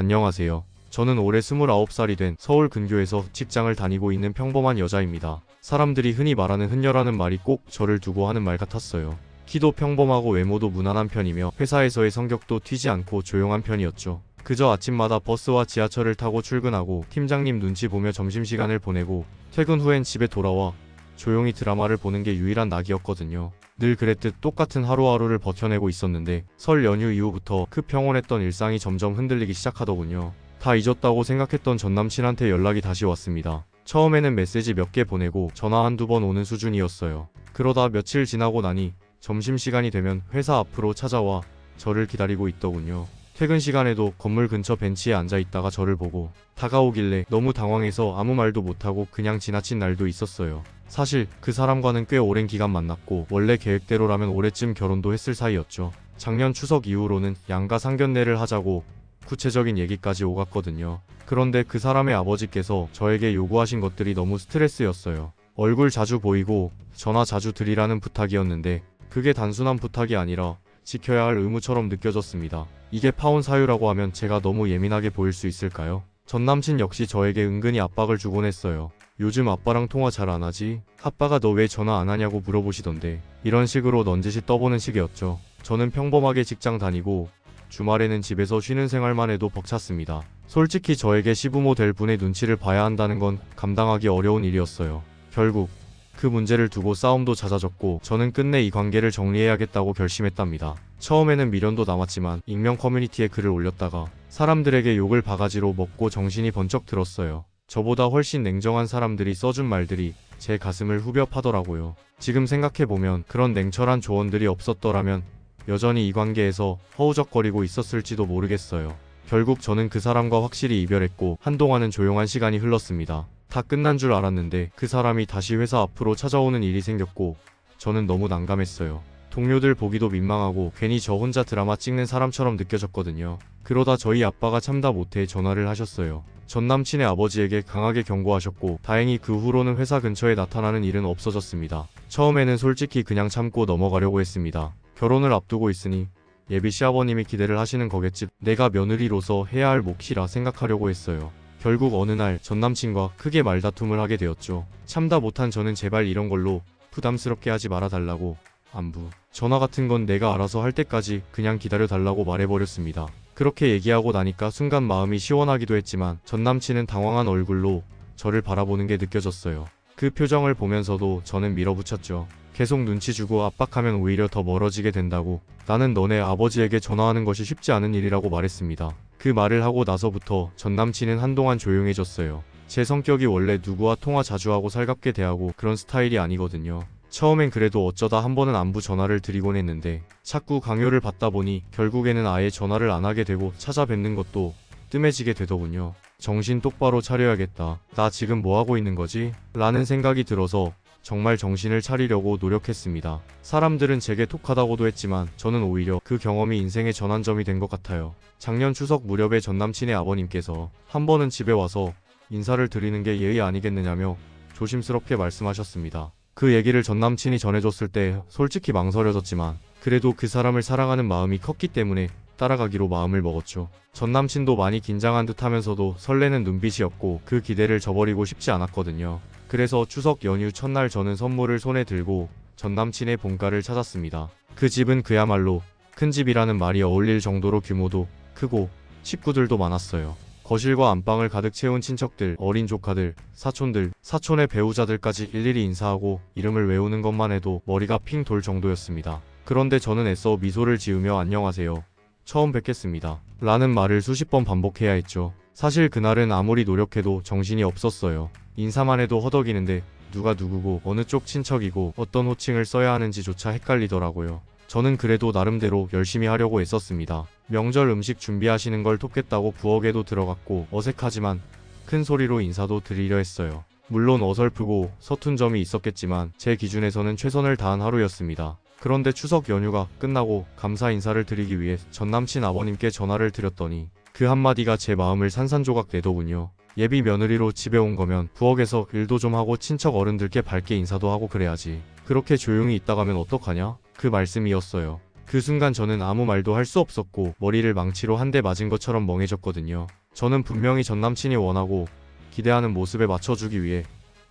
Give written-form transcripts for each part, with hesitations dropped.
안녕하세요. 저는 올해 29살이 된 서울 근교에서 직장을 다니고 있는 평범한 여자입니다. 사람들이 흔히 말하는 흔녀라는 말이 꼭 저를 두고 하는 말 같았어요. 키도 평범하고 외모도 무난한 편이며 회사에서의 성격도 튀지 않고 조용한 편이었죠. 그저 아침마다 버스와 지하철을 타고 출근하고 팀장님 눈치 보며 점심시간을 보내고 퇴근 후엔 집에 돌아와 조용히 드라마를 보는 게 유일한 낙이었거든요. 늘 그랬듯 똑같은 하루하루를 버텨내고 있었는데 설 연휴 이후부터 그 평온했던 일상이 점점 흔들리기 시작하더군요. 다 잊었다고 생각했던 전남친한테 연락이 다시 왔습니다. 처음에는 메시지 몇 개 보내고 전화 한두 번 오는 수준이었어요. 그러다 며칠 지나고 나니 점심시간이 되면 회사 앞으로 찾아와 저를 기다리고 있더군요. 퇴근 시간에도 건물 근처 벤치에 앉아있다가 저를 보고 다가오길래 너무 당황해서 아무 말도 못하고 그냥 지나친 날도 있었어요. 사실 그 사람과는 꽤 오랜 기간 만났고 원래 계획대로라면 올해쯤 결혼도 했을 사이였죠. 작년 추석 이후로는 양가 상견례를 하자고 구체적인 얘기까지 오갔거든요. 그런데 그 사람의 아버지께서 저에게 요구하신 것들이 너무 스트레스였어요. 얼굴 자주 보이고 전화 자주 드리라는 부탁이었는데 그게 단순한 부탁이 아니라 지켜야 할 의무처럼 느껴졌습니다. 이게 파혼 사유라고 하면 제가 너무 예민하게 보일 수 있을까요? 전 남친 역시 저에게 은근히 압박을 주곤 했어요. 요즘 아빠랑 통화 잘 안 하지? 아빠가 너 왜 전화 안 하냐고 물어보시던데. 이런 식으로 넌지시 떠보는 식이었죠. 저는 평범하게 직장 다니고 주말에는 집에서 쉬는 생활만 해도 벅찼습니다. 솔직히 저에게 시부모 될 분의 눈치를 봐야 한다는 건 감당하기 어려운 일이었어요. 결국 그 문제를 두고 싸움도 잦아졌고 저는 끝내 이 관계를 정리해야겠다고 결심했답니다. 처음에는 미련도 남았지만 익명 커뮤니티에 글을 올렸다가 사람들에게 욕을 바가지로 먹고 정신이 번쩍 들었어요. 저보다 훨씬 냉정한 사람들이 써준 말들이 제 가슴을 후벼 파더라고요. 지금 생각해보면 그런 냉철한 조언들이 없었더라면 여전히 이 관계에서 허우적거리고 있었을지도 모르겠어요. 결국 저는 그 사람과 확실히 이별했고 한동안은 조용한 시간이 흘렀습니다. 다 끝난 줄 알았는데 그 사람이 다시 회사 앞으로 찾아오는 일이 생겼고 저는 너무 난감했어요. 동료들 보기도 민망하고 괜히 저 혼자 드라마 찍는 사람처럼 느껴졌거든요. 그러다 저희 아빠가 참다 못해 전화를 하셨어요. 전 남친의 아버지에게 강하게 경고하셨고 다행히 그 후로는 회사 근처에 나타나는 일은 없어졌습니다. 처음에는 솔직히 그냥 참고 넘어가려고 했습니다. 결혼을 앞두고 있으니 예비 시아버님이 기대를 하시는 거겠지 내가 며느리로서 해야 할 몫이라 생각하려고 했어요. 결국 어느 날 전남친과 크게 말다툼을 하게 되었죠. 참다 못한 저는 제발 이런 걸로 부담스럽게 하지 말아달라고 안부, 전화 같은 건 내가 알아서 할 때까지 그냥 기다려달라고 말해버렸습니다. 그렇게 얘기하고 나니까 순간 마음이 시원하기도 했지만 전남친은 당황한 얼굴로 저를 바라보는 게 느껴졌어요. 그 표정을 보면서도 저는 밀어붙였죠. 계속 눈치 주고 압박하면 오히려 더 멀어지게 된다고. 나는 너네 아버지에게 전화하는 것이 쉽지 않은 일이라고 말했습니다. 그 말을 하고 나서부터 전 남친은 한동안 조용해졌어요. 제 성격이 원래 누구와 통화 자주 하고 살갑게 대하고 그런 스타일이 아니거든요. 처음엔 그래도 어쩌다 한 번은 안부 전화를 드리곤 했는데 자꾸 강요를 받다 보니 결국에는 아예 전화를 안 하게 되고 찾아뵙는 것도 뜸해지게 되더군요. 정신 똑바로 차려야겠다. 나 지금 뭐 하고 있는 거지? 라는 생각이 들어서 정말 정신을 차리려고 노력했습니다. 사람들은 제게 톡하다고도 했지만 저는 오히려 그 경험이 인생의 전환점이 된 것 같아요. 작년 추석 무렵에 전 남친의 아버님께서 한 번은 집에 와서 인사를 드리는 게 예의 아니겠느냐며 조심스럽게 말씀하셨습니다. 그 얘기를 전 남친이 전해줬을 때 솔직히 망설여졌지만 그래도 그 사람을 사랑하는 마음이 컸기 때문에 따라가기로 마음을 먹었죠. 전 남친도 많이 긴장한 듯 하면서도 설레는 눈빛이었고 그 기대를 저버리고 싶지 않았거든요. 그래서 추석 연휴 첫날 저는 선물을 손에 들고 전 남친의 본가를 찾았습니다. 그 집은 그야말로 큰 집이라는 말이 어울릴 정도로 규모도 크고 식구들도 많았어요. 거실과 안방을 가득 채운 친척들, 어린 조카들, 사촌들, 사촌의 배우자들까지 일일이 인사하고 이름을 외우는 것만 해도 머리가 핑 돌 정도였습니다. 그런데 저는 애써 미소를 지으며 안녕하세요. 처음 뵙겠습니다. 라는 말을 수십 번 반복해야 했죠. 사실 그날은 아무리 노력해도 정신이 없었어요. 인사만 해도 허덕이는데 누가 누구고 어느 쪽 친척이고 어떤 호칭을 써야 하는지조차 헷갈리더라고요. 저는 그래도 나름대로 열심히 하려고 애썼습니다. 명절 음식 준비하시는 걸 돕겠다고 부엌에도 들어갔고 어색하지만 큰 소리로 인사도 드리려 했어요. 물론 어설프고 서툰 점이 있었겠지만 제 기준에서는 최선을 다한 하루였습니다. 그런데 추석 연휴가 끝나고 감사 인사를 드리기 위해 전남친 아버님께 전화를 드렸더니 그 한마디가 제 마음을 산산조각 내더군요. 예비 며느리로 집에 온 거면 부엌에서 일도 좀 하고 친척 어른들께 밝게 인사도 하고 그래야지. 그렇게 조용히 있다 가면 어떡하냐? 그 말씀이었어요. 그 순간 저는 아무 말도 할 수 없었고 머리를 망치로 한 대 맞은 것처럼 멍해졌거든요. 저는 분명히 전 남친이 원하고 기대하는 모습에 맞춰주기 위해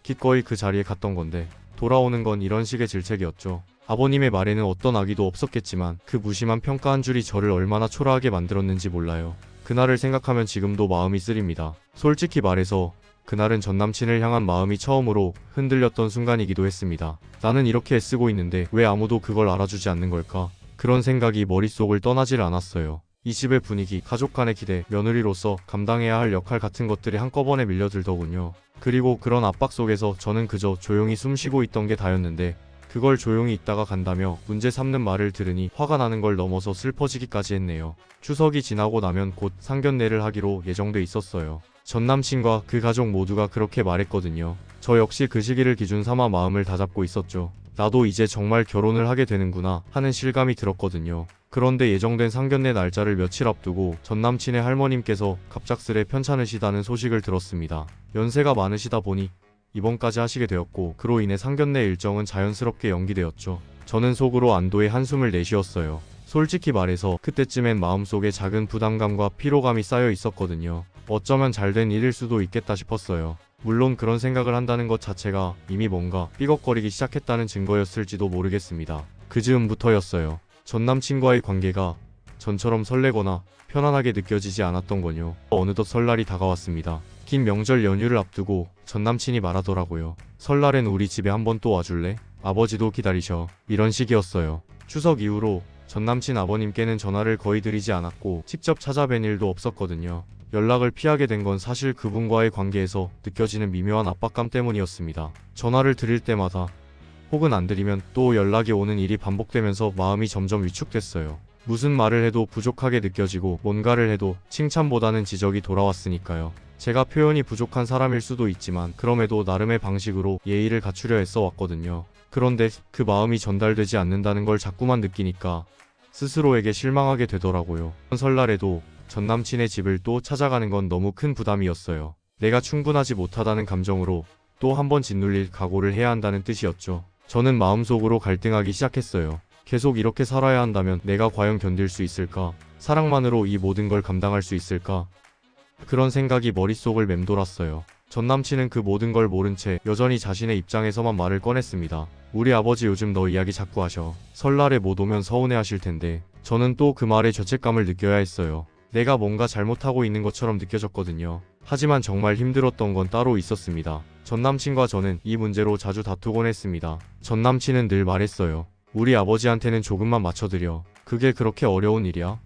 기꺼이 그 자리에 갔던 건데 돌아오는 건 이런 식의 질책이었죠. 아버님의 말에는 어떤 악의도 없었겠지만 그 무심한 평가 한 줄이 저를 얼마나 초라하게 만들었는지 몰라요. 그날을 생각하면 지금도 마음이 쓰립니다. 솔직히 말해서 그날은 전 남친을 향한 마음이 처음으로 흔들렸던 순간이기도 했습니다. 나는 이렇게 애쓰고 있는데 왜 아무도 그걸 알아주지 않는 걸까? 그런 생각이 머릿속을 떠나질 않았어요. 이 집의 분위기, 가족 간의 기대, 며느리로서 감당해야 할 역할 같은 것들이 한꺼번에 밀려들더군요. 그리고 그런 압박 속에서 저는 그저 조용히 숨쉬고 있던 게 다였는데 그걸 조용히 있다가 간다며 문제 삼는 말을 들으니 화가 나는 걸 넘어서 슬퍼지기까지 했네요. 추석이 지나고 나면 곧 상견례를 하기로 예정돼 있었어요. 전 남친과 그 가족 모두가 그렇게 말했거든요. 저 역시 그 시기를 기준 삼아 마음을 다잡고 있었죠. 나도 이제 정말 결혼을 하게 되는구나 하는 실감이 들었거든요. 그런데 예정된 상견례 날짜를 며칠 앞두고 전 남친의 할머님께서 갑작스레 편찮으시다는 소식을 들었습니다. 연세가 많으시다 보니 입원까지 하시게 되었고 그로 인해 상견례 일정은 자연스럽게 연기되었죠. 저는 속으로 안도의 한숨을 내쉬었어요. 솔직히 말해서 그때쯤엔 마음속에 작은 부담감과 피로감이 쌓여 있었거든요. 어쩌면 잘된 일일 수도 있겠다 싶었어요. 물론 그런 생각을 한다는 것 자체가 이미 뭔가 삐걱거리기 시작했다는 증거였을지도 모르겠습니다. 그 즈음부터였어요. 전 남친과의 관계가 전처럼 설레거나 편안하게 느껴지지 않았던 거요. 어느덧 설날이 다가왔습니다. 긴 명절 연휴를 앞두고 전 남친이 말하더라고요. 설날엔 우리 집에 한번 또 와줄래? 아버지도 기다리셔. 이런 식이었어요. 추석 이후로 전 남친 아버님께는 전화를 거의 드리지 않았고 직접 찾아뵌 일도 없었거든요. 연락을 피하게 된 건 사실 그분과의 관계에서 느껴지는 미묘한 압박감 때문이었습니다. 전화를 드릴 때마다 혹은 안 드리면 또 연락이 오는 일이 반복되면서 마음이 점점 위축됐어요. 무슨 말을 해도 부족하게 느껴지고 뭔가를 해도 칭찬보다는 지적이 돌아왔으니까요. 제가 표현이 부족한 사람일 수도 있지만 그럼에도 나름의 방식으로 예의를 갖추려 애써 왔거든요. 그런데 그 마음이 전달되지 않는다는 걸 자꾸만 느끼니까 스스로에게 실망하게 되더라고요. 설날에도 전 남친의 집을 또 찾아가는 건 너무 큰 부담이었어요. 내가 충분하지 못하다는 감정으로 또 한 번 짓눌릴 각오를 해야 한다는 뜻이었죠. 저는 마음속으로 갈등하기 시작했어요. 계속 이렇게 살아야 한다면 내가 과연 견딜 수 있을까? 사랑만으로 이 모든 걸 감당할 수 있을까? 그런 생각이 머릿속을 맴돌았어요. 전 남친은 그 모든 걸 모른 채 여전히 자신의 입장에서만 말을 꺼냈습니다. 우리 아버지 요즘 너 이야기 자꾸 하셔. 설날에 못 오면 서운해 하실 텐데. 저는 또 그 말에 죄책감을 느껴야 했어요. 내가 뭔가 잘못하고 있는 것처럼 느껴졌거든요. 하지만 정말 힘들었던 건 따로 있었습니다. 전 남친과 저는 이 문제로 자주 다투곤 했습니다. 전 남친은 늘 말했어요. 우리 아버지한테는 조금만 맞춰드려. 그게 그렇게 어려운 일이야?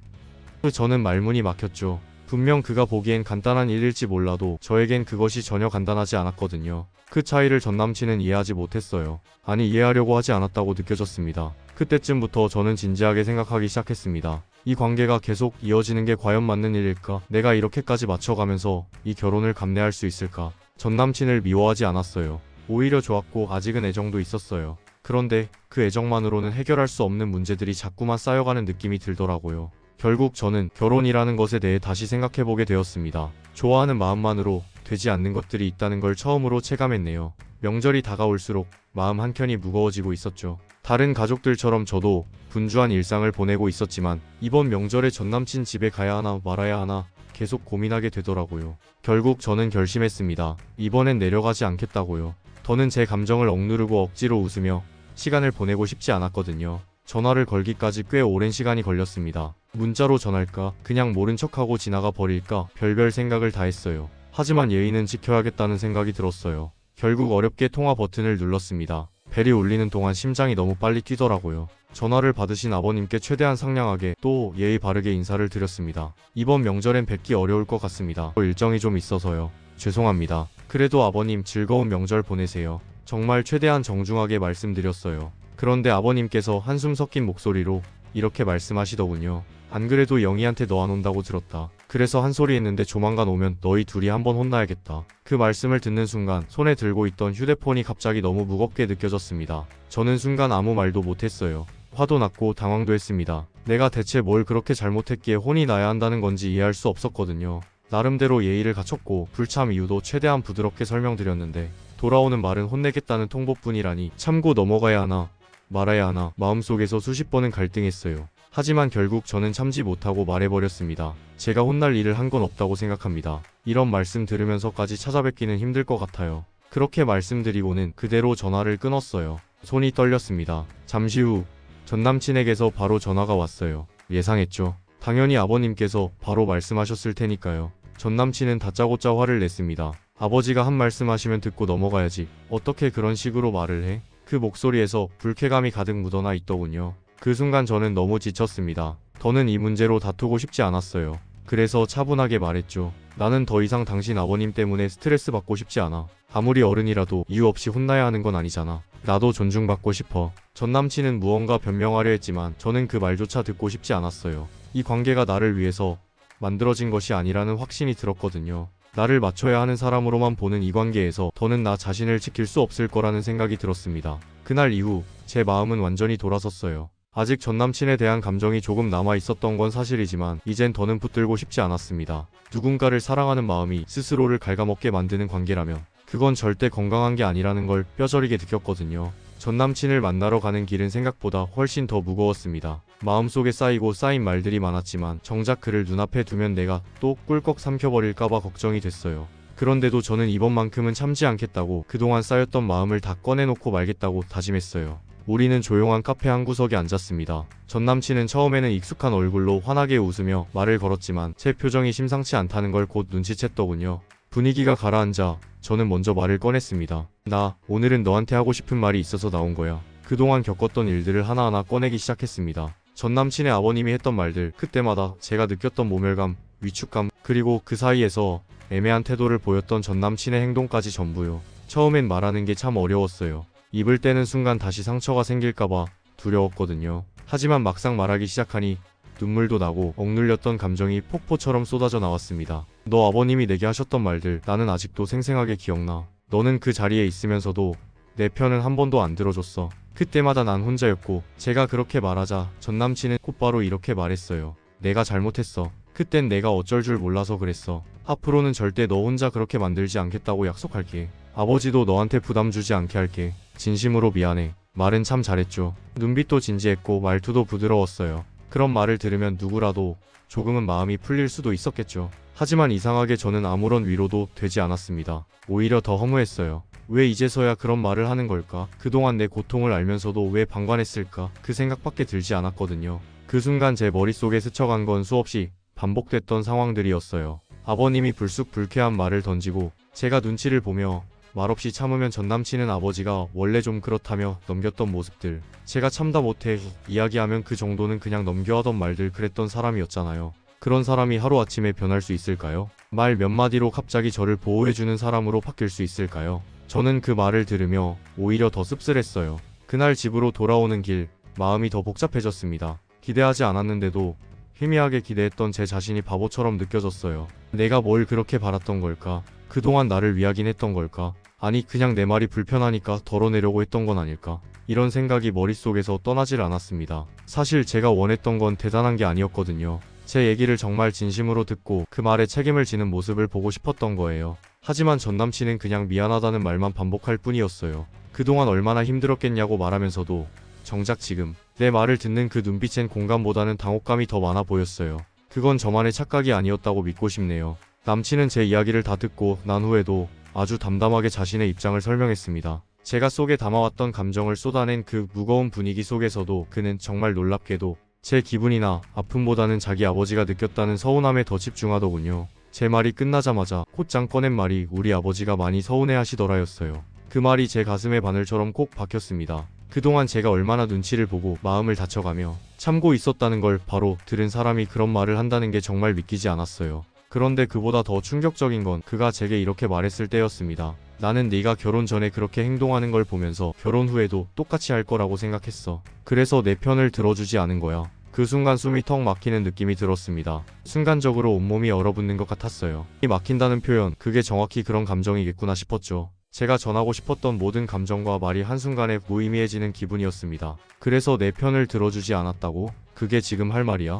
저는 말문이 막혔죠. 분명 그가 보기엔 간단한 일일지 몰라도 저에겐 그것이 전혀 간단하지 않았거든요. 그 차이를 전 남친은 이해하지 못했어요. 아니 이해하려고 하지 않았다고 느껴졌습니다. 그때쯤부터 저는 진지하게 생각하기 시작했습니다. 이 관계가 계속 이어지는 게 과연 맞는 일일까? 내가 이렇게까지 맞춰가면서 이 결혼을 감내할 수 있을까? 전 남친을 미워하지 않았어요. 오히려 좋았고 아직은 애정도 있었어요. 그런데 그 애정만으로는 해결할 수 없는 문제들이 자꾸만 쌓여가는 느낌이 들더라고요. 결국 저는 결혼이라는 것에 대해 다시 생각해보게 되었습니다. 좋아하는 마음만으로 되지 않는 것들이 있다는 걸 처음으로 체감했네요. 명절이 다가올수록 마음 한켠이 무거워지고 있었죠. 다른 가족들처럼 저도 분주한 일상을 보내고 있었지만 이번 명절에 전남친 집에 가야 하나 말아야 하나 계속 고민하게 되더라고요. 결국 저는 결심했습니다. 이번엔 내려가지 않겠다고요. 더는 제 감정을 억누르고 억지로 웃으며 시간을 보내고 싶지 않았거든요. 전화를 걸기까지 꽤 오랜 시간이 걸렸습니다. 문자로 전할까? 그냥 모른 척하고 지나가 버릴까? 별별 생각을 다 했어요. 하지만 예의는 지켜야겠다는 생각이 들었어요. 결국 어렵게 통화 버튼을 눌렀습니다. 벨이 울리는 동안 심장이 너무 빨리 뛰더라고요. 전화를 받으신 아버님께 최대한 상냥하게 또 예의 바르게 인사를 드렸습니다. 이번 명절엔 뵙기 어려울 것 같습니다. 일정이 좀 있어서요. 죄송합니다. 그래도 아버님 즐거운 명절 보내세요. 정말 최대한 정중하게 말씀드렸어요. 그런데 아버님께서 한숨 섞인 목소리로 이렇게 말씀하시더군요. 안 그래도 영희한테 너 안 온다고 들었다. 그래서 한 소리 했는데 조만간 오면 너희 둘이 한번 혼나야겠다. 그 말씀을 듣는 순간 손에 들고 있던 휴대폰이 갑자기 너무 무겁게 느껴졌습니다. 저는 순간 아무 말도 못했어요. 화도 났고 당황도 했습니다. 내가 대체 뭘 그렇게 잘못했기에 혼이 나야 한다는 건지 이해할 수 없었거든요. 나름대로 예의를 갖췄고 불참 이유도 최대한 부드럽게 설명드렸는데 돌아오는 말은 혼내겠다는 통보뿐이라니 참고 넘어가야 하나 말아야 하나 마음속에서 수십 번은 갈등했어요. 하지만 결국 저는 참지 못하고 말해버렸습니다. 제가 혼날 일을 한 건 없다고 생각합니다. 이런 말씀 들으면서까지 찾아뵙기는 힘들 것 같아요. 그렇게 말씀드리고는 그대로 전화를 끊었어요. 손이 떨렸습니다. 잠시 후 전남친에게서 바로 전화가 왔어요. 예상했죠. 당연히 아버님께서 바로 말씀하셨을 테니까요. 전남친은 다짜고짜 화를 냈습니다. 아버지가 한 말씀 하시면 듣고 넘어가야지. 어떻게 그런 식으로 말을 해? 그 목소리에서 불쾌감이 가득 묻어나 있더군요. 그 순간 저는 너무 지쳤습니다. 더는 이 문제로 다투고 싶지 않았어요. 그래서 차분하게 말했죠. 나는 더 이상 당신 아버님 때문에 스트레스 받고 싶지 않아. 아무리 어른이라도 이유 없이 혼나야 하는 건 아니잖아. 나도 존중받고 싶어. 전남친은 무언가 변명하려 했지만 저는 그 말조차 듣고 싶지 않았어요. 이 관계가 나를 위해서 만들어진 것이 아니라는 확신이 들었거든요. 나를 맞춰야 하는 사람으로만 보는 이 관계에서 더는 나 자신을 지킬 수 없을 거라는 생각이 들었습니다. 그날 이후 제 마음은 완전히 돌아섰어요. 아직 전남친에 대한 감정이 조금 남아 있었던 건 사실이지만 이젠 더는 붙들고 싶지 않았습니다. 누군가를 사랑하는 마음이 스스로를 갉아먹게 만드는 관계라면 그건 절대 건강한 게 아니라는 걸 뼈저리게 느꼈거든요. 전남친을 만나러 가는 길은 생각보다 훨씬 더 무거웠습니다. 마음속에 쌓인 말들이 많았지만 정작 그를 눈앞에 두면 내가 또 꿀꺽 삼켜버릴까봐 걱정이 됐어요. 그런데도 저는 이번만큼은 참지 않겠다고 그동안 쌓였던 마음을 다 꺼내놓고 말겠다고 다짐했어요. 우리는 조용한 카페 한 구석에 앉았습니다. 전남친은 처음에는 익숙한 얼굴로 환하게 웃으며 말을 걸었지만 제 표정이 심상치 않다는 걸 곧 눈치챘더군요. 분위기가 가라앉아 저는 먼저 말을 꺼냈습니다. 나 오늘은 너한테 하고 싶은 말이 있어서 나온 거야. 그동안 겪었던 일들을 하나하나 꺼내기 시작했습니다. 전남친의 아버님이 했던 말들, 그때마다 제가 느꼈던 모멸감, 위축감, 그리고 그 사이에서 애매한 태도를 보였던 전남친의 행동까지 전부요. 처음엔 말하는 게 참 어려웠어요. 입을 떼는 순간 다시 상처가 생길까봐 두려웠거든요. 하지만 막상 말하기 시작하니 눈물도 나고 억눌렸던 감정이 폭포처럼 쏟아져 나왔습니다. 너 아버님이 내게 하셨던 말들 나는 아직도 생생하게 기억나. 너는 그 자리에 있으면서도 내 편은 한 번도 안 들어줬어. 그때마다 난 혼자였고 제가 그렇게 말하자 전남친은 곧바로 이렇게 말했어요. 내가 잘못했어. 그땐 내가 어쩔 줄 몰라서 그랬어. 앞으로는 절대 너 혼자 그렇게 만들지 않겠다고 약속할게. 아버지도 너한테 부담 주지 않게 할게. 진심으로 미안해. 말은 참 잘했죠. 눈빛도 진지했고 말투도 부드러웠어요. 그런 말을 들으면 누구라도 조금은 마음이 풀릴 수도 있었겠죠. 하지만 이상하게 저는 아무런 위로도 되지 않았습니다. 오히려 더 허무했어요. 왜 이제서야 그런 말을 하는 걸까? 그동안 내 고통을 알면서도 왜 방관했을까? 그 생각밖에 들지 않았거든요. 그 순간 제 머릿속에 스쳐간 건 수없이 반복됐던 상황들이었어요. 아버님이 불쑥 불쾌한 말을 던지고 제가 눈치를 보며 말없이 참으면 전남친은 아버지가 원래 좀 그렇다며 넘겼던 모습들, 제가 참다 못해 이야기하면 그 정도는 그냥 넘겨하던 말들 그랬던 사람이었잖아요. 그런 사람이 하루아침에 변할 수 있을까요? 말 몇 마디로 갑자기 저를 보호해주는 사람으로 바뀔 수 있을까요? 저는 그 말을 들으며 오히려 더 씁쓸했어요. 그날 집으로 돌아오는 길, 마음이 더 복잡해졌습니다. 기대하지 않았는데도 희미하게 기대했던 제 자신이 바보처럼 느껴졌어요. 내가 뭘 그렇게 바랐던 걸까? 그동안 나를 위하긴 했던 걸까? 아니 그냥 내 말이 불편하니까 덜어내려고 했던 건 아닐까? 이런 생각이 머릿속에서 떠나질 않았습니다. 사실 제가 원했던 건 대단한 게 아니었거든요. 제 얘기를 정말 진심으로 듣고 그 말에 책임을 지는 모습을 보고 싶었던 거예요. 하지만 전남친은 그냥 미안하다는 말만 반복할 뿐이었어요. 그동안 얼마나 힘들었겠냐고 말하면서도 정작 지금 내 말을 듣는 그 눈빛엔 공감보다는 당혹감이 더 많아 보였어요. 그건 저만의 착각이 아니었다고 믿고 싶네요. 남친은 제 이야기를 다 듣고 난 후에도 아주 담담하게 자신의 입장을 설명했습니다. 제가 속에 담아왔던 감정을 쏟아낸 그 무거운 분위기 속에서도 그는 정말 놀랍게도 제 기분이나 아픔보다는 자기 아버지가 느꼈다는 서운함에 더 집중하더군요. 제 말이 끝나자마자 곧장 꺼낸 말이 우리 아버지가 많이 서운해하시더라였어요. 그 말이 제 가슴에 바늘처럼 꼭 박혔습니다. 그동안 제가 얼마나 눈치를 보고 마음을 다쳐가며 참고 있었다는 걸 바로 들은 사람이 그런 말을 한다는 게 정말 믿기지 않았어요. 그런데 그보다 더 충격적인 건 그가 제게 이렇게 말했을 때였습니다. 나는 네가 결혼 전에 그렇게 행동하는 걸 보면서 결혼 후에도 똑같이 할 거라고 생각했어. 그래서 내 편을 들어주지 않은 거야. 그 순간 숨이 턱 막히는 느낌이 들었습니다. 순간적으로 온몸이 얼어붙는 것 같았어요. 이 막힌다는 표현, 그게 정확히 그런 감정이겠구나 싶었죠. 제가 전하고 싶었던 모든 감정과 말이 한순간에 무의미해지는 기분이었습니다. 그래서 내 편을 들어주지 않았다고? 그게 지금 할 말이야?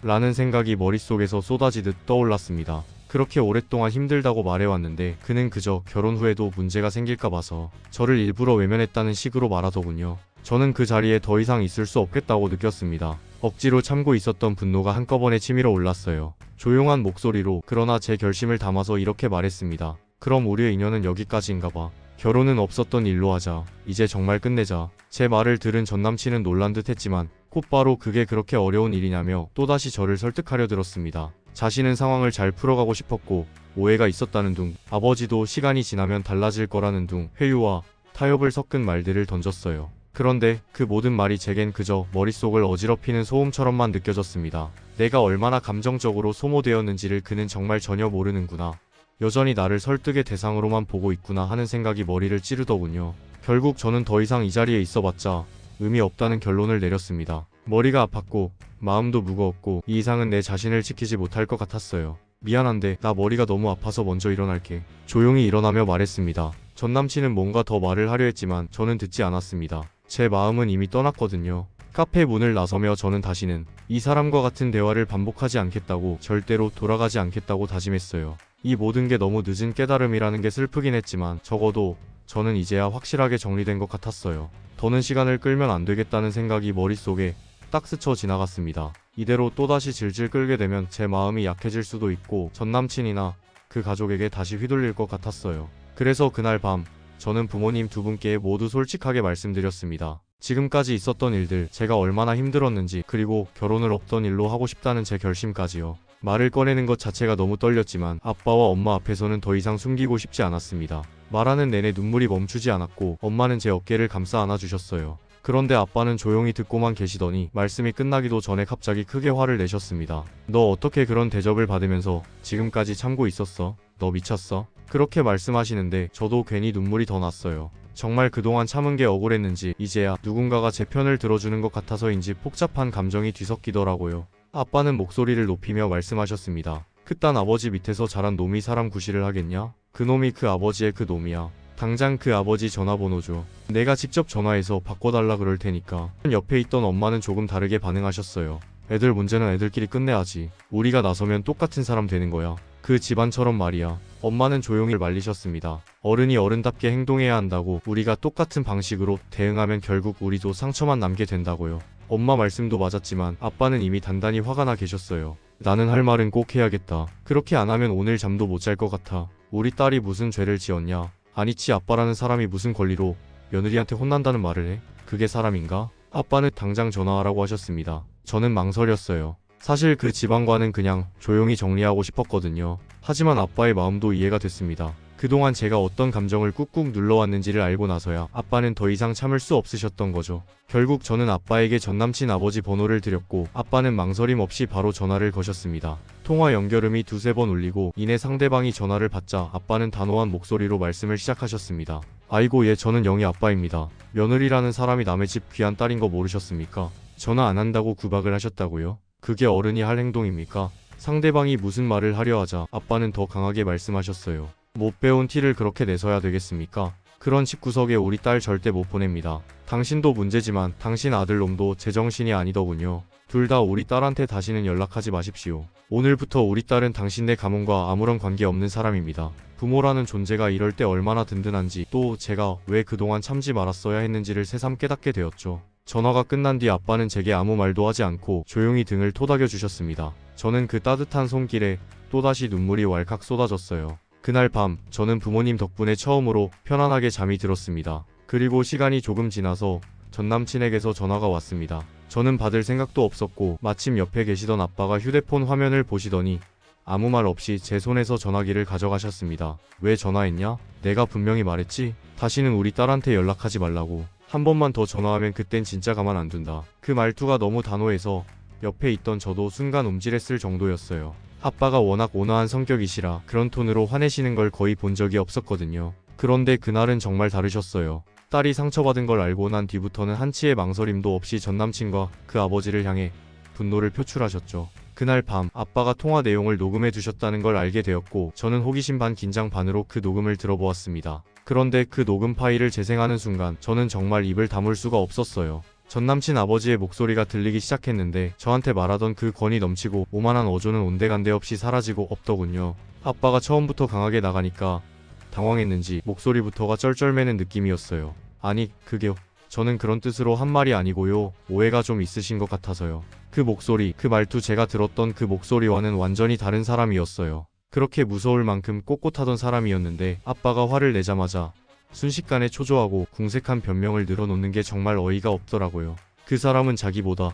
라는 생각이 머릿속에서 쏟아지듯 떠올랐습니다. 그렇게 오랫동안 힘들다고 말해왔는데 그는 그저 결혼 후에도 문제가 생길까 봐서 저를 일부러 외면했다는 식으로 말하더군요. 저는 그 자리에 더 이상 있을 수 없겠다고 느꼈습니다. 억지로 참고 있었던 분노가 한꺼번에 치밀어 올랐어요. 조용한 목소리로 그러나 제 결심을 담아서 이렇게 말했습니다. 그럼 우리의 인연은 여기까지인가 봐. 결혼은 없었던 일로 하자. 이제 정말 끝내자. 제 말을 들은 전남친은 놀란 듯 했지만 곧바로 그게 그렇게 어려운 일이냐며 또다시 저를 설득하려 들었습니다. 자신은 상황을 잘 풀어가고 싶었고 오해가 있었다는 둥, 아버지도 시간이 지나면 달라질 거라는 둥, 회유와 타협을 섞은 말들을 던졌어요. 그런데 그 모든 말이 제겐 그저 머릿속을 어지럽히는 소음처럼만 느껴졌습니다. 내가 얼마나 감정적으로 소모되었는지를 그는 정말 전혀 모르는구나. 여전히 나를 설득의 대상으로만 보고 있구나 하는 생각이 머리를 찌르더군요. 결국 저는 더 이상 이 자리에 있어봤자 의미 없다는 결론을 내렸습니다. 머리가 아팠고 마음도 무거웠고 이 이상은 내 자신을 지키지 못할 것 같았어요. 미안한데 나 머리가 너무 아파서 먼저 일어날게. 조용히 일어나며 말했습니다. 전 남친은 뭔가 더 말을 하려 했지만 저는 듣지 않았습니다. 제 마음은 이미 떠났거든요. 카페 문을 나서며 저는 다시는 이 사람과 같은 대화를 반복하지 않겠다고, 절대로 돌아가지 않겠다고 다짐했어요. 이 모든 게 너무 늦은 깨달음이라는 게 슬프긴 했지만 적어도 저는 이제야 확실하게 정리된 것 같았어요. 더는 시간을 끌면 안 되겠다는 생각이 머릿속에 딱 스쳐 지나갔습니다. 이대로 또다시 질질 끌게 되면 제 마음이 약해질 수도 있고 전 남친이나 그 가족에게 다시 휘둘릴 것 같았어요. 그래서 그날 밤 저는 부모님 두 분께 모두 솔직하게 말씀드렸습니다. 지금까지 있었던 일들, 제가 얼마나 힘들었는지, 그리고 결혼을 없던 일로 하고 싶다는 제 결심까지요. 말을 꺼내는 것 자체가 너무 떨렸지만 아빠와 엄마 앞에서는 더 이상 숨기고 싶지 않았습니다. 말하는 내내 눈물이 멈추지 않았고 엄마는 제 어깨를 감싸 안아주셨어요. 그런데 아빠는 조용히 듣고만 계시더니 말씀이 끝나기도 전에 갑자기 크게 화를 내셨습니다. 너 어떻게 그런 대접을 받으면서 지금까지 참고 있었어? 너 미쳤어? 그렇게 말씀하시는데 저도 괜히 눈물이 더 났어요. 정말 그동안 참은 게 억울했는지 이제야 누군가가 제 편을 들어주는 것 같아서인지 복잡한 감정이 뒤섞이더라고요. 아빠는 목소리를 높이며 말씀하셨습니다. 그딴 아버지 밑에서 자란 놈이 사람 구실을 하겠냐? 그 놈이 그 아버지의 그 놈이야. 당장 그 아버지 전화번호 줘. 내가 직접 전화해서 바꿔달라 그럴 테니까. 옆에 있던 엄마는 조금 다르게 반응하셨어요. 애들 문제는 애들끼리 끝내야지. 우리가 나서면 똑같은 사람 되는 거야. 그 집안처럼 말이야. 엄마는 조용히 말리셨습니다. 어른이 어른답게 행동해야 한다고, 우리가 똑같은 방식으로 대응하면 결국 우리도 상처만 남게 된다고요. 엄마 말씀도 맞았지만 아빠는 이미 단단히 화가 나 계셨어요. 나는 할 말은 꼭 해야겠다. 그렇게 안 하면 오늘 잠도 못 잘 것 같아. 우리 딸이 무슨 죄를 지었냐? 아니치, 아빠라는 사람이 무슨 권리로 며느리한테 혼난다는 말을 해? 그게 사람인가? 아빠는 당장 전화하라고 하셨습니다. 저는 망설였어요. 사실 그 집안과는 그냥 조용히 정리하고 싶었거든요. 하지만 아빠의 마음도 이해가 됐습니다. 그동안 제가 어떤 감정을 꾹꾹 눌러왔는지를 알고 나서야 아빠는 더 이상 참을 수 없으셨던 거죠. 결국 저는 아빠에게 전남친 아버지 번호를 드렸고 아빠는 망설임 없이 바로 전화를 거셨습니다. 통화 연결음이 두세 번 울리고 이내 상대방이 전화를 받자 아빠는 단호한 목소리로 말씀을 시작하셨습니다. 아이고, 예, 저는 영희 아빠입니다. 며느리라는 사람이 남의 집 귀한 딸인 거 모르셨습니까? 전화 안 한다고 구박을 하셨다고요? 그게 어른이 할 행동입니까? 상대방이 무슨 말을 하려 하자 아빠는 더 강하게 말씀하셨어요. 못 배운 티를 그렇게 내서야 되겠습니까? 그런 집구석에 우리 딸 절대 못 보냅니다. 당신도 문제지만 당신 아들놈도 제정신이 아니더군요. 둘 다 우리 딸한테 다시는 연락하지 마십시오. 오늘부터 우리 딸은 당신네 가문과 아무런 관계 없는 사람입니다. 부모라는 존재가 이럴 때 얼마나 든든한지, 또 제가 왜 그동안 참지 말았어야 했는지를 새삼 깨닫게 되었죠. 전화가 끝난 뒤 아빠는 제게 아무 말도 하지 않고 조용히 등을 토닥여 주셨습니다. 저는 그 따뜻한 손길에 또다시 눈물이 왈칵 쏟아졌어요. 그날 밤 저는 부모님 덕분에 처음으로 편안하게 잠이 들었습니다. 그리고 시간이 조금 지나서 전 남친에게서 전화가 왔습니다. 저는 받을 생각도 없었고 마침 옆에 계시던 아빠가 휴대폰 화면을 보시더니 아무 말 없이 제 손에서 전화기를 가져가셨습니다. 왜 전화했냐? 내가 분명히 말했지? 다시는 우리 딸한테 연락하지 말라고. 한 번만 더 전화하면 그땐 진짜 가만 안 둔다. 그 말투가 너무 단호해서 옆에 있던 저도 순간 움찔했을 정도였어요. 아빠가 워낙 온화한 성격이시라 그런 톤으로 화내시는 걸 거의 본 적이 없었거든요. 그런데 그날은 정말 다르셨어요. 딸이 상처받은 걸 알고 난 뒤부터는 한치의 망설임도 없이 전남친과 그 아버지를 향해 분노를 표출하셨죠. 그날 밤 아빠가 통화 내용을 녹음해 두셨다는 걸 알게 되었고 저는 호기심 반 긴장 반으로 그 녹음을 들어보았습니다. 그런데 그 녹음 파일을 재생하는 순간 저는 정말 입을 다물 수가 없었어요. 전남친 아버지의 목소리가 들리기 시작했는데 저한테 말하던 그 권위 넘치고 오만한 어조는 온데간데 없이 사라지고 없더군요. 아빠가 처음부터 강하게 나가니까 당황했는지 목소리부터가 쩔쩔매는 느낌이었어요. 아니, 그게요. 저는 그런 뜻으로 한 말이 아니고요. 오해가 좀 있으신 것 같아서요. 그 목소리, 그 말투, 제가 들었던 그 목소리와는 완전히 다른 사람이었어요. 그렇게 무서울 만큼 꼿꼿하던 사람이었는데 아빠가 화를 내자마자 순식간에 초조하고 궁색한 변명을 늘어놓는 게 정말 어이가 없더라고요. 그 사람은 자기보다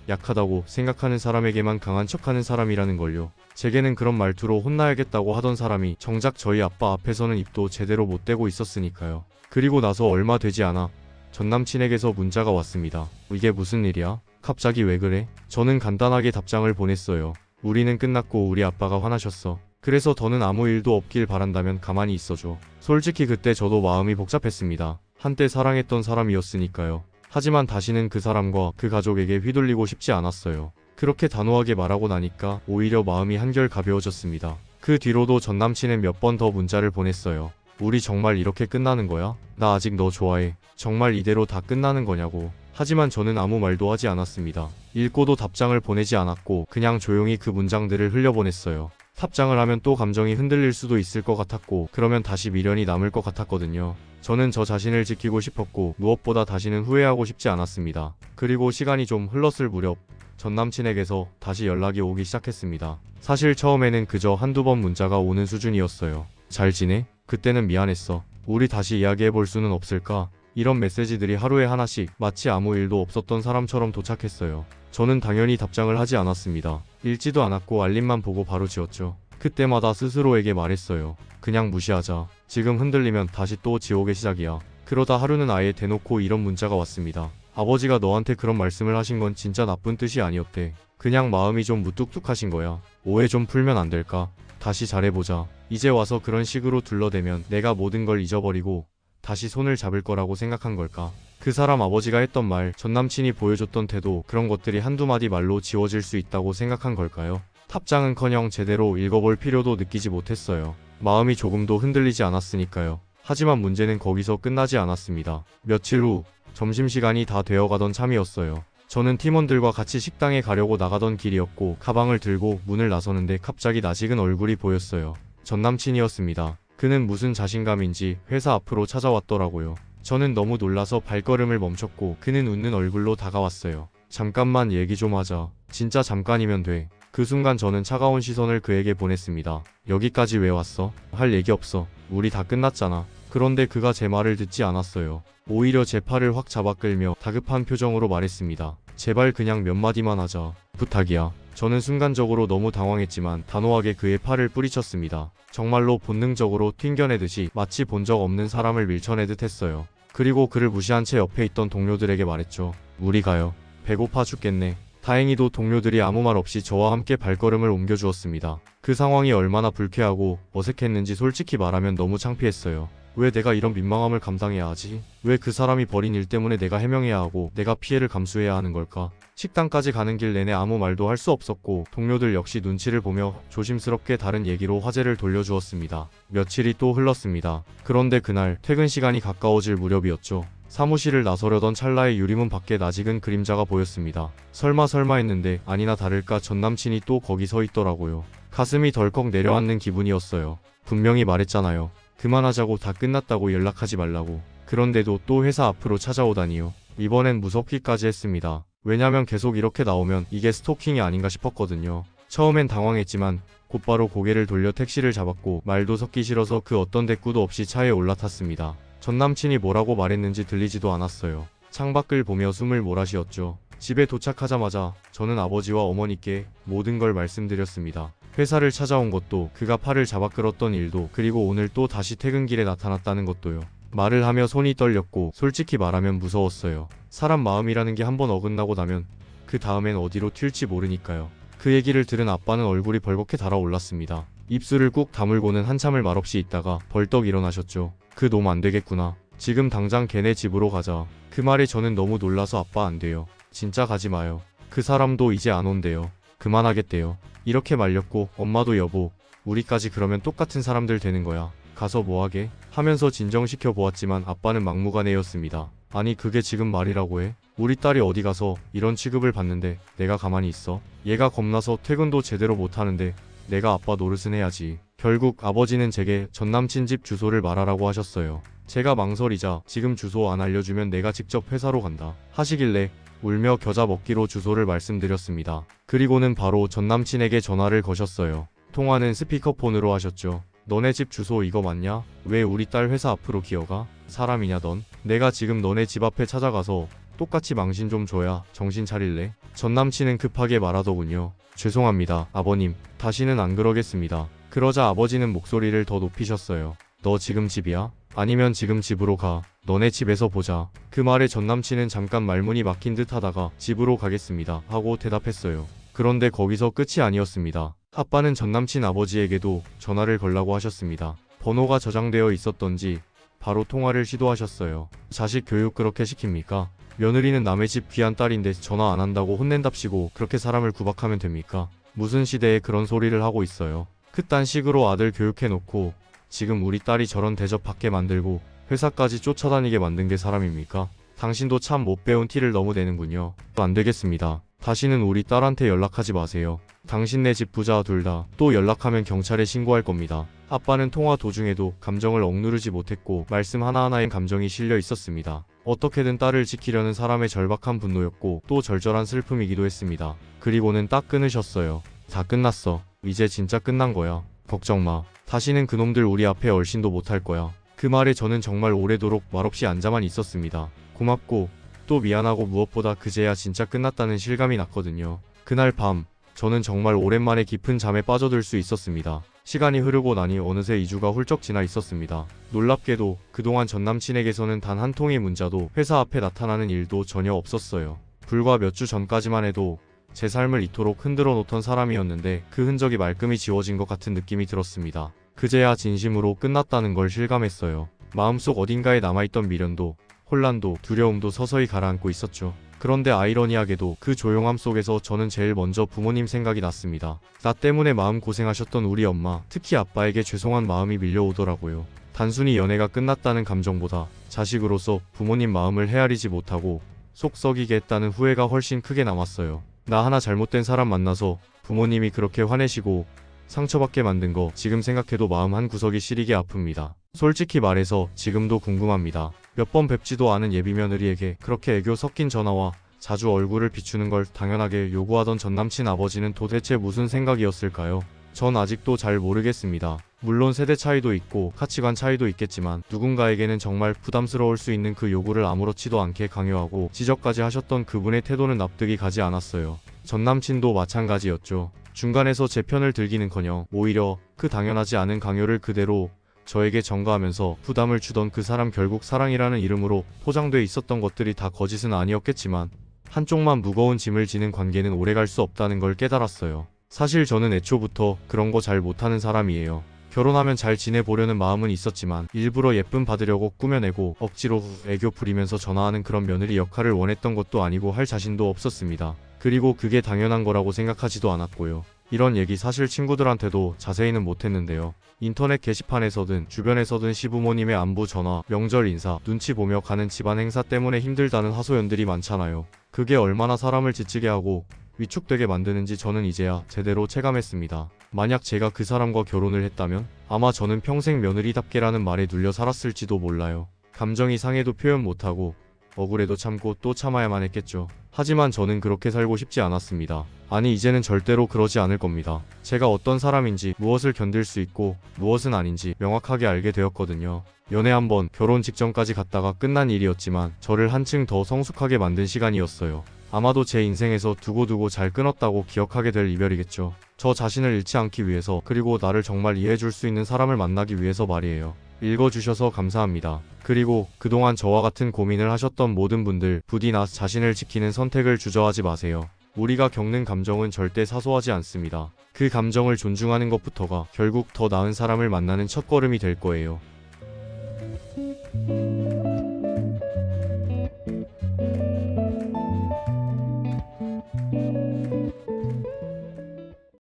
약하다고 생각하는 사람에게만 강한 척하는 사람이라는 걸요. 제게는 그런 말투로 혼나야겠다고 하던 사람이 정작 저희 아빠 앞에서는 입도 제대로 못 대고 있었으니까요. 그리고 나서 얼마 되지 않아 전남친에게서 문자가 왔습니다. 이게 무슨 일이야? 갑자기 왜 그래? 저는 간단하게 답장을 보냈어요. 우리는 끝났고 우리 아빠가 화나셨어. 그래서 더는 아무 일도 없길 바란다면 가만히 있어줘. 솔직히 그때 저도 마음이 복잡했습니다. 한때 사랑했던 사람이었으니까요. 하지만 다시는 그 사람과 그 가족에게 휘둘리고 싶지 않았어요. 그렇게 단호하게 말하고 나니까 오히려 마음이 한결 가벼워졌습니다. 그 뒤로도 전남친은 몇 번 더 문자를 보냈어요. 우리 정말 이렇게 끝나는 거야? 나 아직 너 좋아해. 정말 이대로 다 끝나는 거냐고. 하지만 저는 아무 말도 하지 않았습니다. 읽고도 답장을 보내지 않았고 그냥 조용히 그 문장들을 흘려보냈어요. 답장을 하면 또 감정이 흔들릴 수도 있을 것 같았고 그러면 다시 미련이 남을 것 같았거든요. 저는 저 자신을 지키고 싶었고 무엇보다 다시는 후회하고 싶지 않았습니다. 그리고 시간이 좀 흘렀을 무렵 전남친에게서 다시 연락이 오기 시작했습니다. 사실 처음에는 그저 한두 번 문자가 오는 수준이었어요. 잘 지내? 그때는 미안했어. 우리 다시 이야기해볼 수는 없을까? 이런 메시지들이 하루에 하나씩 마치 아무 일도 없었던 사람처럼 도착했어요. 저는 당연히 답장을 하지 않았습니다. 읽지도 않았고 알림만 보고 바로 지웠죠. 그때마다 스스로에게 말했어요. 그냥 무시하자. 지금 흔들리면 다시 또 지옥의 시작이야. 그러다 하루는 아예 대놓고 이런 문자가 왔습니다. 아버지가 너한테 그런 말씀을 하신 건 진짜 나쁜 뜻이 아니었대. 그냥 마음이 좀 무뚝뚝하신 거야. 오해 좀 풀면 안 될까? 다시 잘해보자. 이제 와서 그런 식으로 둘러대면 내가 모든 걸 잊어버리고 다시 손을 잡을 거라고 생각한 걸까? 그 사람 아버지가 했던 말, 전남친이 보여줬던 태도, 그런 것들이 한두 마디 말로 지워질 수 있다고 생각한 걸까요? 답장은커녕 제대로 읽어볼 필요도 느끼지 못했어요. 마음이 조금도 흔들리지 않았으니까요. 하지만 문제는 거기서 끝나지 않았습니다. 며칠 후 점심시간이 다 되어가던 참이었어요. 저는 팀원들과 같이 식당에 가려고 나가던 길이었고 가방을 들고 문을 나서는데 갑자기 낯익은 얼굴이 보였어요. 전남친이었습니다. 그는 무슨 자신감인지 회사 앞으로 찾아왔더라고요. 저는 너무 놀라서 발걸음을 멈췄고 그는 웃는 얼굴로 다가왔어요. 잠깐만 얘기 좀 하자. 진짜 잠깐이면 돼. 그 순간 저는 차가운 시선을 그에게 보냈습니다. 여기까지 왜 왔어? 할 얘기 없어. 우리 다 끝났잖아. 그런데 그가 제 말을 듣지 않았어요. 오히려 제 팔을 확 잡아 끌며 다급한 표정으로 말했습니다. 제발 그냥 몇 마디만 하자. 부탁이야. 저는 순간적으로 너무 당황했지만 단호하게 그의 팔을 뿌리쳤습니다. 정말로 본능적으로 튕겨내듯이 마치 본 적 없는 사람을 밀쳐내듯 했어요. 그리고 그를 무시한 채 옆에 있던 동료들에게 말했죠. 우리 가요. 배고파 죽겠네. 다행히도 동료들이 아무 말 없이 저와 함께 발걸음을 옮겨주었습니다. 그 상황이 얼마나 불쾌하고 어색했는지 솔직히 말하면 너무 창피했어요. 왜 내가 이런 민망함을 감당해야 하지? 왜 그 사람이 벌인 일 때문에 내가 해명해야 하고 내가 피해를 감수해야 하는 걸까? 식당까지 가는 길 내내 아무 말도 할 수 없었고 동료들 역시 눈치를 보며 조심스럽게 다른 얘기로 화제를 돌려주었습니다. 며칠이 또 흘렀습니다. 그런데 그날 퇴근 시간이 가까워질 무렵이었죠. 사무실을 나서려던 찰나에 유리문 밖에 낯익은 그림자가 보였습니다. 설마 했는데 아니나 다를까 전남친이 또 거기 서 있더라고요. 가슴이 덜컥 내려앉는 기분이었어요. 분명히 말했잖아요. 그만하자고, 다 끝났다고, 연락하지 말라고. 그런데도 또 회사 앞으로 찾아오다니요. 이번엔 무섭기까지 했습니다. 왜냐면 계속 이렇게 나오면 이게 스토킹이 아닌가 싶었거든요. 처음엔 당황했지만 곧바로 고개를 돌려 택시를 잡았고 말도 섞기 싫어서 그 어떤 대꾸도 없이 차에 올라탔습니다. 전남친이 뭐라고 말했는지 들리지도 않았어요. 창밖을 보며 숨을 몰아쉬었죠. 집에 도착하자마자 저는 아버지와 어머니께 모든 걸 말씀드렸습니다. 회사를 찾아온 것도, 그가 팔을 잡아 끌었던 일도, 그리고 오늘 또 다시 퇴근길에 나타났다는 것도요. 말을 하며 손이 떨렸고 솔직히 말하면 무서웠어요. 사람 마음이라는 게 한번 어긋나고 나면 그 다음엔 어디로 튈지 모르니까요. 그 얘기를 들은 아빠는 얼굴이 벌겋게 달아올랐습니다. 입술을 꾹 다물고는 한참을 말없이 있다가 벌떡 일어나셨죠. 그 놈 안 되겠구나. 지금 당장 걔네 집으로 가자. 그 말에 저는 너무 놀라서 아빠 안 돼요. 진짜 가지 마요. 그 사람도 이제 안 온대요. 그만하겠대요. 이렇게 말렸고 엄마도 여보, 우리까지 그러면 똑같은 사람들 되는 거야. 가서 뭐하게? 하면서 진정시켜 보았지만 아빠는 막무가내였습니다. 아니 그게 지금 말이라고 해? 우리 딸이 어디 가서 이런 취급을 받는데 내가 가만히 있어? 얘가 겁나서 퇴근도 제대로 못하는데 내가 아빠 노릇은 해야지. 결국 아버지는 제게 전남친 집 주소를 말하라고 하셨어요. 제가 망설이자 지금 주소 안 알려주면 내가 직접 회사로 간다 하시길래 울며 겨자 먹기로 주소를 말씀드렸습니다. 그리고는 바로 전남친에게 전화를 거셨어요. 통화는 스피커폰으로 하셨죠. 너네 집 주소 이거 맞냐? 왜 우리 딸 회사 앞으로 기어가? 사람이냐 넌? 내가 지금 너네 집 앞에 찾아가서 똑같이 망신 좀 줘야 정신 차릴래? 전남친은 급하게 말하더군요. 죄송합니다, 아버님. 다시는 안 그러겠습니다. 그러자 아버지는 목소리를 더 높이셨어요. 너 지금 집이야? 아니면 지금 집으로 가. 너네 집에서 보자. 그 말에 전남친은 잠깐 말문이 막힌 듯 하다가 집으로 가겠습니다 하고 대답했어요. 그런데 거기서 끝이 아니었습니다. 아빠는 전남친 아버지에게도 전화를 걸라고 하셨습니다. 번호가 저장되어 있었던지 바로 통화를 시도하셨어요. 자식 교육 그렇게 시킵니까? 며느리는 남의 집 귀한 딸인데 전화 안 한다고 혼낸답시고 그렇게 사람을 구박하면 됩니까? 무슨 시대에 그런 소리를 하고 있어요. 그딴 식으로 아들 교육해놓고 지금 우리 딸이 저런 대접받게 만들고 회사까지 쫓아다니게 만든 게 사람입니까? 당신도 참 못 배운 티를 너무 내는군요. 안 되겠습니다. 다시는 우리 딸한테 연락하지 마세요. 당신네 집 부자 둘 다 또 연락하면 경찰에 신고할 겁니다. 아빠는 통화 도중에도 감정을 억누르지 못했고 말씀 하나하나엔 감정이 실려 있었습니다. 어떻게든 딸을 지키려는 사람의 절박한 분노였고 또 절절한 슬픔이기도 했습니다. 그리고는 딱 끊으셨어요. 다 끝났어. 이제 진짜 끝난 거야. 걱정 마. 다시는 그놈들 우리 앞에 얼씬도 못할 거야. 그 말에 저는 정말 오래도록 말없이 앉아만 있었습니다. 고맙고 또 미안하고 무엇보다 그제야 진짜 끝났다는 실감이 났거든요. 그날 밤 저는 정말 오랜만에 깊은 잠에 빠져들 수 있었습니다. 시간이 흐르고 나니 어느새 2주가 훌쩍 지나 있었습니다. 놀랍게도 그동안 전남친에게서는 단 한 통의 문자도 회사 앞에 나타나는 일도 전혀 없었어요. 불과 몇 주 전까지만 해도 제 삶을 이토록 흔들어 놓던 사람이었는데 그 흔적이 말끔히 지워진 것 같은 느낌이 들었습니다. 그제야 진심으로 끝났다는 걸 실감했어요. 마음속 어딘가에 남아있던 미련도 혼란도 두려움도 서서히 가라앉고 있었죠. 그런데 아이러니하게도 그 조용함 속에서 저는 제일 먼저 부모님 생각이 났습니다. 나 때문에 마음 고생하셨던 우리 엄마, 특히 아빠에게 죄송한 마음이 밀려오더라고요. 단순히 연애가 끝났다는 감정보다 자식으로서 부모님 마음을 헤아리지 못하고 속 썩이게 했다는 후회가 훨씬 크게 남았어요. 나 하나 잘못된 사람 만나서 부모님이 그렇게 화내시고 상처받게 만든 거 지금 생각해도 마음 한 구석이 시리게 아픕니다. 솔직히 말해서 지금도 궁금합니다. 몇 번 뵙지도 않은 예비 며느리에게 그렇게 애교 섞인 전화와 자주 얼굴을 비추는 걸 당연하게 요구하던 전남친 아버지는 도대체 무슨 생각이었을까요? 전 아직도 잘 모르겠습니다. 물론 세대 차이도 있고 가치관 차이도 있겠지만 누군가에게는 정말 부담스러울 수 있는 그 요구를 아무렇지도 않게 강요하고 지적까지 하셨던 그분의 태도는 납득이 가지 않았어요. 전남친도 마찬가지였죠. 중간에서 제 편을 들기는커녕 오히려 그 당연하지 않은 강요를 그대로 저에게 전가하면서 부담을 주던 그 사람, 결국 사랑이라는 이름으로 포장돼 있었던 것들이 다 거짓은 아니었겠지만 한쪽만 무거운 짐을 지는 관계는 오래갈 수 없다는 걸 깨달았어요. 사실 저는 애초부터 그런 거 잘 못하는 사람이에요. 결혼하면 잘 지내보려는 마음은 있었지만 일부러 예쁨 받으려고 꾸며내고 억지로 애교 부리면서 전화하는 그런 며느리 역할을 원했던 것도 아니고 할 자신도 없었습니다. 그리고 그게 당연한 거라고 생각하지도 않았고요. 이런 얘기 사실 친구들한테도 자세히는 못했는데요. 인터넷 게시판에서든 주변에서든 시부모님의 안부 전화, 명절 인사, 눈치 보며 가는 집안 행사 때문에 힘들다는 하소연들이 많잖아요. 그게 얼마나 사람을 지치게 하고 위축되게 만드는지 저는 이제야 제대로 체감했습니다. 만약 제가 그 사람과 결혼을 했다면 아마 저는 평생 며느리답게라는 말에 눌려 살았을지도 몰라요. 감정이 상해도 표현 못하고 억울해도 참고 또 참아야만 했겠죠. 하지만 저는 그렇게 살고 싶지 않았습니다. 아니, 이제는 절대로 그러지 않을 겁니다. 제가 어떤 사람인지, 무엇을 견딜 수 있고 무엇은 아닌지 명확하게 알게 되었거든요. 연애 한번, 결혼 직전까지 갔다가 끝난 일이었지만 저를 한층 더 성숙하게 만든 시간이었어요. 아마도 제 인생에서 두고두고 잘 끊었다고 기억하게 될 이별이겠죠. 저 자신을 잃지 않기 위해서, 그리고 나를 정말 이해해줄 수 있는 사람을 만나기 위해서 말이에요. 읽어주셔서 감사합니다. 그리고 그동안 저와 같은 고민을 하셨던 모든 분들, 부디 나 자신을 지키는 선택을 주저하지 마세요. 우리가 겪는 감정은 절대 사소하지 않습니다. 그 감정을 존중하는 것부터가 결국 더 나은 사람을 만나는 첫걸음이 될 거예요.